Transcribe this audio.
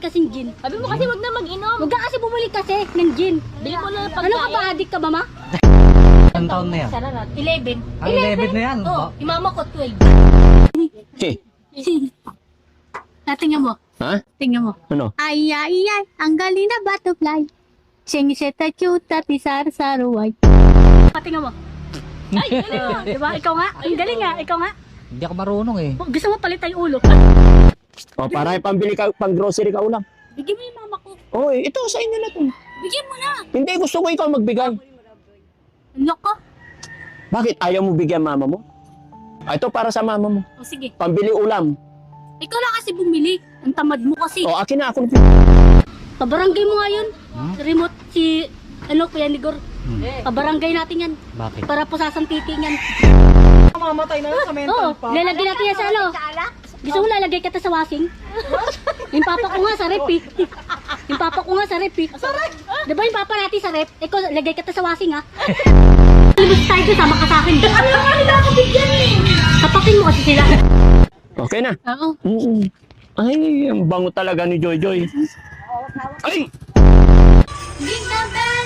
kasing gin. Sabi mo kasi wag na mag-inom. Huwag ka kasi bumili kasi ng gin. Bili mo na ng Ano ka pagkain. ba? Addict ka ba, ma? Anong taon na yan? 11. Ang 11 na yan. Oh, imama ko 12. Tingnan mo. Ha? Tingnan mo. Ano? Ay, ay, ay. Ang galing na butterfly. Sing seta cute at isar-saruay. Patingnan mo. Ay, galing mo. Diba? Ikaw nga. Ang galing nga. Ikaw nga. Hindi ako marunong eh. Gusto mo palitan yung ulo. O, para pambili ka, pang grocery ka ulam. Bigyan mo yung mama ko. Oy, ito sa inyo na to. Bigyan mo na. Hindi, gusto ko ikaw magbigay. Ano ka? Bakit ayaw mo bigyan mama mo? Ito para sa mama mo. O sige. Pambili ulam. Ikaw lang kasi bumili. Ang tamad mo kasi. O, akin na ako. Pabarangay mo nga yun. Remote si, Kuya Nigor. Pabarangay natin yan. Bakit? Para pusasang titi yan. Mamatay na lang sa Oo, mental pa. lalagyan natin yan sa ano. Gusto mo lalagay kita sa washing? Yung papa ko nga sa rep eh. Yung papa ko nga sa rep eh. Di ba yung papa natin sa rep? Ikaw, lagay kita sa washing ha. Ibig tayo doon, sama ka sa akin. Ano nga nila ako bigyan eh? Tapakin mo kasi sila. Okay na. Oo. Ay, ang bango talaga ni Joy Joy. Ay! Jingle bell!